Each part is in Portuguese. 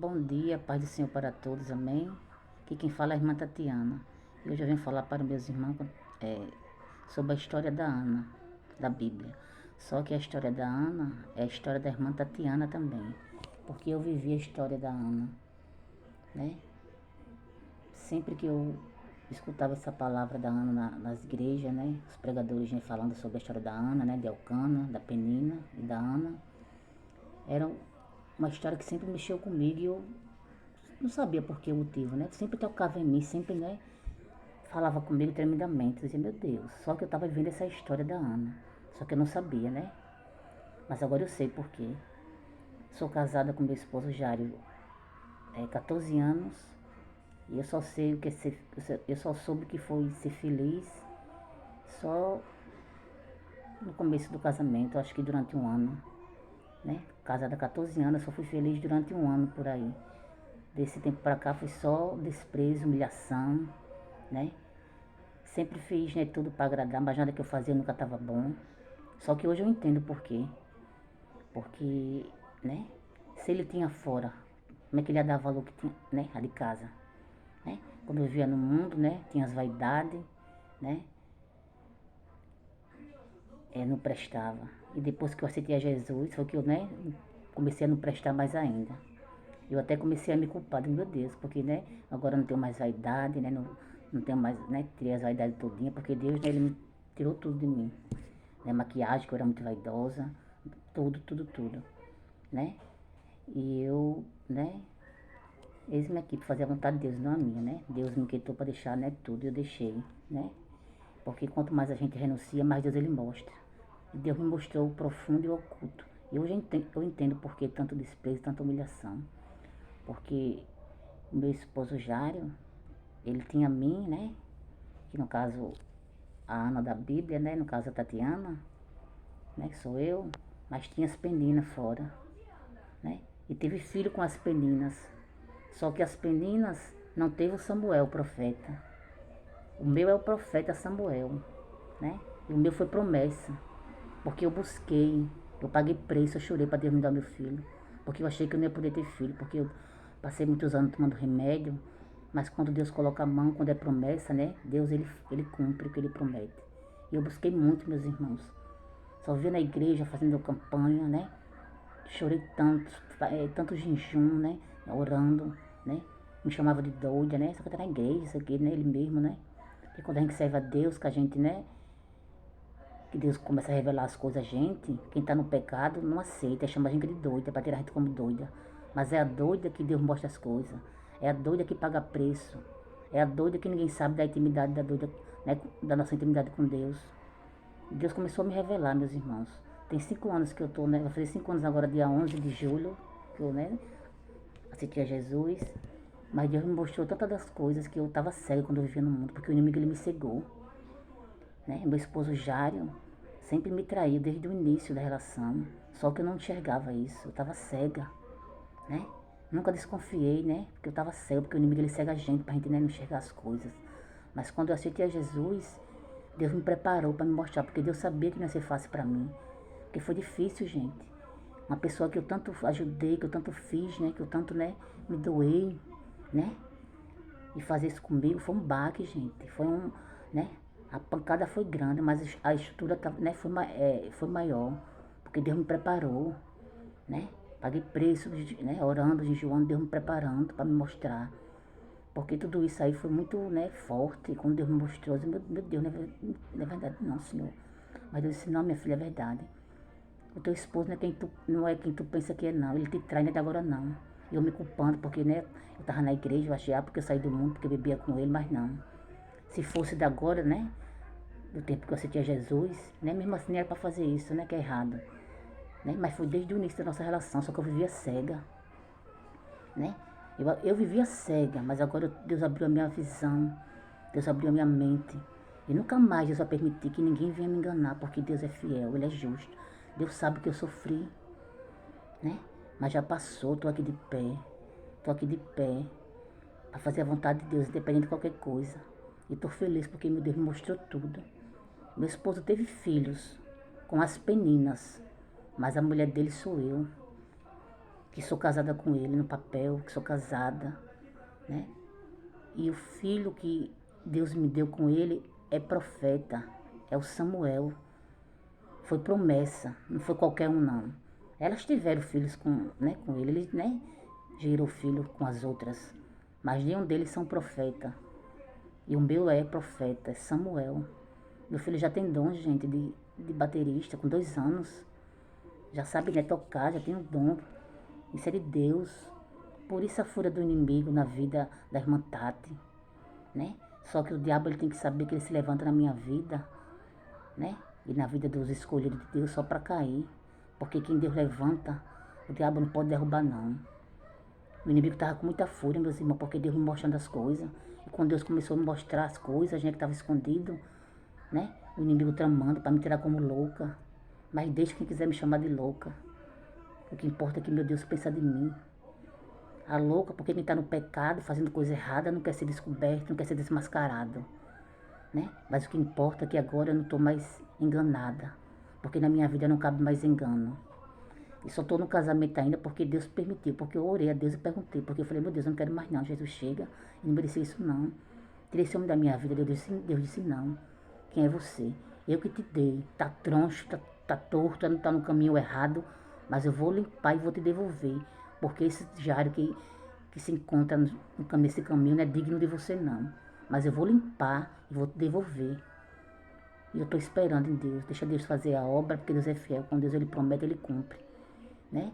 Bom dia, paz do Senhor para todos, amém? Aqui quem fala é a irmã Tatiana. E hoje eu venho falar para meus irmãos é, sobre a história da Ana, da Bíblia. Só que a história da Ana é a história da irmã Tatiana também. Porque eu vivi a história da Ana, né? Sempre que eu escutava essa palavra da Ana nas igrejas, né? Os pregadores vinham falando sobre a história da Ana, né? De Elcana, da Penina e da Ana. Era uma história que sempre mexeu comigo e eu não sabia por que motivo, né? Sempre tocava em mim, sempre, né? Falava comigo tremendamente. Eu dizia, meu Deus, só que eu estava vivendo essa história da Ana. Só que eu não sabia, né? Mas agora eu sei por quê. Sou casada com meu esposo Jário há 14 anos. E eu só sei o que é ser, eu só soube que foi ser feliz só no começo do casamento, acho que durante um ano, né? Casada há 14 anos, só fui feliz durante um ano por aí. Desse tempo pra cá foi só desprezo, humilhação, né? Sempre fiz, né, tudo para agradar, mas nada que eu fazia nunca estava bom. Só que hoje eu entendo por quê. Porque, né, se ele tinha fora, como é que ele ia dar valor que tinha, né, ali de casa, né? Quando eu vivia no mundo, né, tinha as vaidades, né, não prestava. E depois que eu aceitei a Jesus, foi que eu, né, comecei a não prestar mais ainda. Eu até comecei a me culpar, meu Deus, porque, né, agora não tenho mais vaidade, né, não tenho mais, né, tirei as vaidades todinha, porque Deus, né, ele me tirou tudo de mim. Né, maquiagem, que eu era muito vaidosa, tudo, tudo, tudo, né. E eu, né, eis-me aqui para fazer a vontade de Deus, não a minha, né. Deus me inquietou para deixar, né, tudo e eu deixei, né. Porque quanto mais a gente renuncia, mais Deus ele mostra. E Deus me mostrou o profundo e o oculto. E hoje eu entendo por que tanto desprezo, tanta humilhação. Porque o meu esposo Jário, ele tinha a mim, né? Que no caso a Ana da Bíblia, né? No caso a Tatiana, né? Que sou eu, mas tinha as peninas fora, né? E teve filho com as peninas. Só que as peninas não teve o Samuel, o profeta. O meu é o profeta Samuel, né? E o meu foi promessa. Porque eu busquei, eu paguei preço, eu chorei para Deus me dar meu filho. Porque eu achei que eu não ia poder ter filho, porque eu passei muitos anos tomando remédio. Mas quando Deus coloca a mão, quando é promessa, né? Deus, ele cumpre o que ele promete. E eu busquei muito, meus irmãos. Só via na igreja, fazendo campanha, né? Chorei tanto, tanto jejum, né? Orando, né? Me chamava de doida, né? Só que eu na igreja, isso aqui, né? Ele mesmo, né? Porque quando a gente serve a Deus, que a gente, né? Que Deus começa a revelar as coisas a gente, quem tá no pecado não aceita, chama a gente de doida, para tirar a gente como doida. Mas é a doida que Deus mostra as coisas. É a doida que paga preço. É a doida que ninguém sabe da intimidade da doida, né, da nossa intimidade com Deus. Deus começou a me revelar, meus irmãos. Tem 5 anos que eu tô, né? Vai fazer 5 anos agora, dia 11 de julho, que eu, né, aceitei a Jesus. Mas Deus me mostrou tantas das coisas que eu estava cego quando eu vivia no mundo, porque o inimigo ele me cegou. Né? Meu esposo Jário sempre me traiu desde o início da relação, só que eu não enxergava isso, eu estava cega, né? Nunca desconfiei, né? Porque eu estava cega, porque o inimigo ele cega a gente pra gente, né, não enxergar as coisas. Mas quando eu aceitei a Jesus, Deus me preparou para me mostrar, porque Deus sabia que não ia ser fácil para mim, porque foi difícil, gente. Uma pessoa que eu tanto ajudei, que eu tanto fiz, né? Que eu tanto, né, me doei, né? E fazer isso comigo foi um baque, gente. Foi um, né? A pancada foi grande, mas a estrutura, né, foi maior. Porque Deus me preparou, né? Paguei preço, né? Orando, jejuando, Deus me preparando para me mostrar. Porque tudo isso aí foi muito, né, forte. Quando Deus me mostrou, eu disse, meu Deus, não é verdade não, Senhor. Mas Deus disse, não, minha filha, é verdade. O teu esposo não é quem tu pensa que é, não. Ele te trai, não é de agora, não. E eu me culpando, porque, né, eu tava na igreja, eu achei, porque eu saí do mundo, porque eu bebia com ele, mas não. Se fosse de agora, né, do tempo que eu aceitei a Jesus, né, mesmo assim não era pra fazer isso, né, que é errado. Né, mas foi desde o início da nossa relação, só que eu vivia cega, né. Eu vivia cega, mas agora Deus abriu a minha visão, Deus abriu a minha mente. E nunca mais Deus vai permitir que ninguém venha me enganar, porque Deus é fiel, Ele é justo. Deus sabe que eu sofri, né? Mas já passou, tô aqui de pé. Tô aqui de pé para fazer a vontade de Deus, independente de qualquer coisa. E tô feliz porque meu Deus me mostrou tudo. Meu esposo teve filhos com as peninas, mas a mulher dele sou eu. que sou casada com ele no papel, que sou casada, né? E o filho que Deus me deu com ele é profeta, é o Samuel. Foi promessa, não foi qualquer um não. Elas tiveram filhos com ele, né? Gerou filho com as outras, mas nenhum deles são profeta. E o meu é profeta, é Samuel. Meu filho já tem dom, gente, de baterista, com 2 anos. Já sabe, né, tocar, já tem um dom. Isso é de Deus. Por isso a fúria do inimigo na vida da irmã Tati, né? Só que o diabo ele tem que saber que ele se levanta na minha vida, né? E na vida dos escolhidos de Deus só para cair. Porque quem Deus levanta, o diabo não pode derrubar não. O inimigo estava com muita fúria, meus irmãos, porque Deus me mostrando as coisas. E quando Deus começou a me mostrar as coisas, a gente que estava escondido, né? O inimigo tramando para me tirar como louca. Mas deixa quem quiser me chamar de louca. O que importa é que meu Deus pensa de mim. A louca, porque quem está no pecado, fazendo coisa errada, não quer ser descoberto, não quer ser desmascarado, né? Mas o que importa é que agora eu não estou mais enganada. Porque na minha vida não cabe mais engano. E só estou no casamento ainda porque Deus permitiu. Porque eu orei a Deus e perguntei. Porque eu falei, meu Deus, eu não quero mais não. Jesus chega e não merecia isso não. Tirei esse homem da minha vida. Deus disse não. Quem é você? Eu que te dei. Tá troncho, tá torto, não tá no caminho errado. Mas eu vou limpar e vou te devolver. Porque esse Jairo que se encontra nesse caminho não é digno de você não. Mas eu vou limpar e vou te devolver. E eu estou esperando em Deus. Deixa Deus fazer a obra, porque Deus é fiel. Quando Deus ele promete, ele cumpre, né?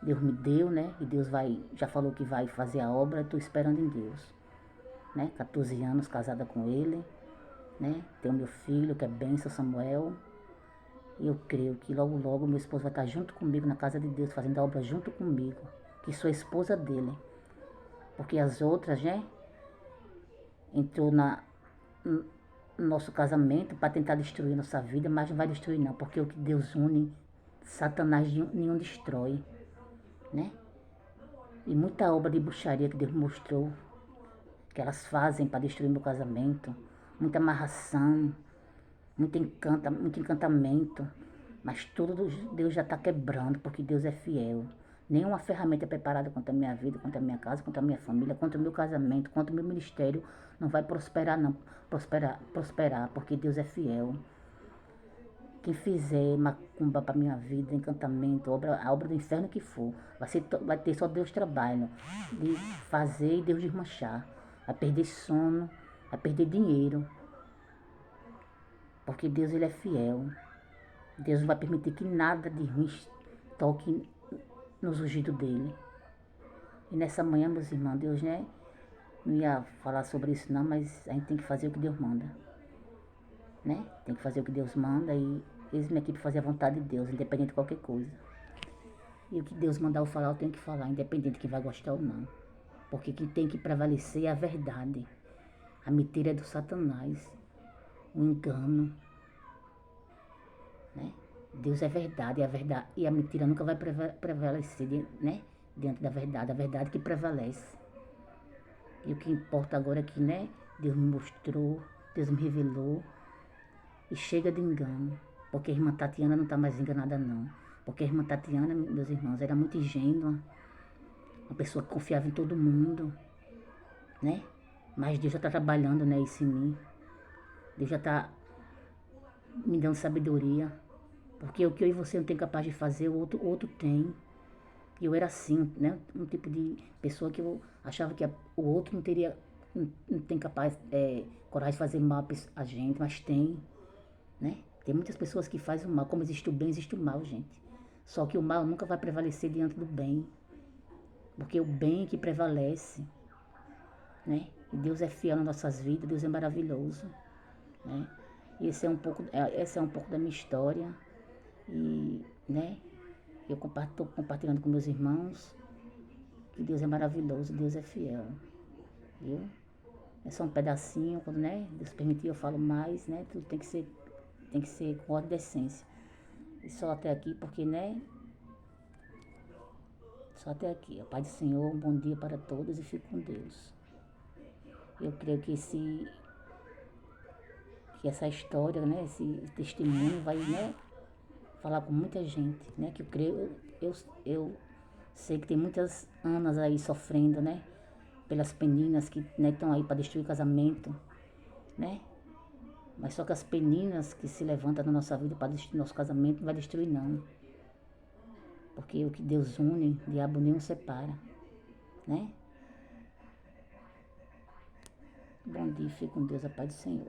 Deus me deu, né? E Deus já falou que vai fazer a obra. Estou esperando em Deus, né? 14 anos casada com ele, né? Tenho meu filho, que é bênção, Samuel. E eu creio que logo, logo meu esposo vai estar junto comigo na casa de Deus, fazendo a obra junto comigo. Que sou esposa dele. Porque as outras, né? Entrou no nosso casamento para tentar destruir nossa vida, mas não vai destruir não. Porque o que Deus une, Satanás nenhum destrói, né? E muita obra de bruxaria que Deus mostrou, que elas fazem para destruir meu casamento, muita amarração, muito encantamento, mas tudo Deus já está quebrando, porque Deus é fiel. Nenhuma ferramenta é preparada contra a minha vida, contra a minha casa, contra a minha família, contra o meu casamento, contra o meu ministério, não vai prosperar não, prosperar, porque Deus é fiel. Quem fizer macumba para minha vida, encantamento, a obra do inferno que for, vai ter só Deus trabalho de fazer e Deus desmanchar. Vai perder sono, vai perder dinheiro. Porque Deus ele é fiel. Deus não vai permitir que nada de ruim toque nos ungidos dele. E nessa manhã, meus irmãos, Deus, né? Não ia falar sobre isso não, mas a gente tem que fazer o que Deus manda, né? Tem que fazer o que Deus manda e eis-me aqui para fazer a vontade de Deus, independente de qualquer coisa. E o que Deus mandar eu falar, eu tenho que falar, independente de quem vai gostar ou não. Porque quem tem que prevalecer é a verdade. A mentira é do Satanás. O engano, né? Deus é verdade, e a mentira nunca vai prevalecer, né? Diante da verdade, a verdade que prevalece. E o que importa agora é que, né? Deus me mostrou, Deus me revelou. E chega de engano. Porque a irmã Tatiana não está mais enganada não. Porque a irmã Tatiana, meus irmãos, era muito ingênua. Uma pessoa que confiava em todo mundo, né? Mas Deus já está trabalhando, né, isso em mim. Deus já está me dando sabedoria. Porque o que eu e você não tem capaz de fazer, o outro tem. E eu era assim, né? Um tipo de pessoa que eu achava que o outro não tem capaz, coragem de fazer mal a gente, mas tem, né? Tem muitas pessoas que fazem o mal, como existe o bem, existe o mal, gente. Só que o mal nunca vai prevalecer diante do bem. Porque o bem é que prevalece, né? E Deus é fiel nas nossas vidas, Deus é maravilhoso, né? E esse é um pouco da minha história. E, né? Eu estou compartilhando com meus irmãos que Deus é maravilhoso, Deus é fiel, viu? É só um pedacinho, quando, né, Deus permitir eu falo mais, né? Tudo tem que ser com ordem e decência. E só até aqui, porque, né? Só até aqui. Pai do Senhor, um bom dia para todos e fique com Deus. Eu creio que essa história, né? Esse testemunho vai, né? Falar com muita gente, né? Que eu creio eu sei que tem muitas Anas aí sofrendo, né? Pelas peninas que, né, estão aí para destruir o casamento, né? Mas só que as peninas que se levantam na nossa vida para destruir nosso casamento não vai destruir não. Porque o que Deus une, o diabo nenhum separa, né? Bom dia, fique com Deus, a paz do Senhor.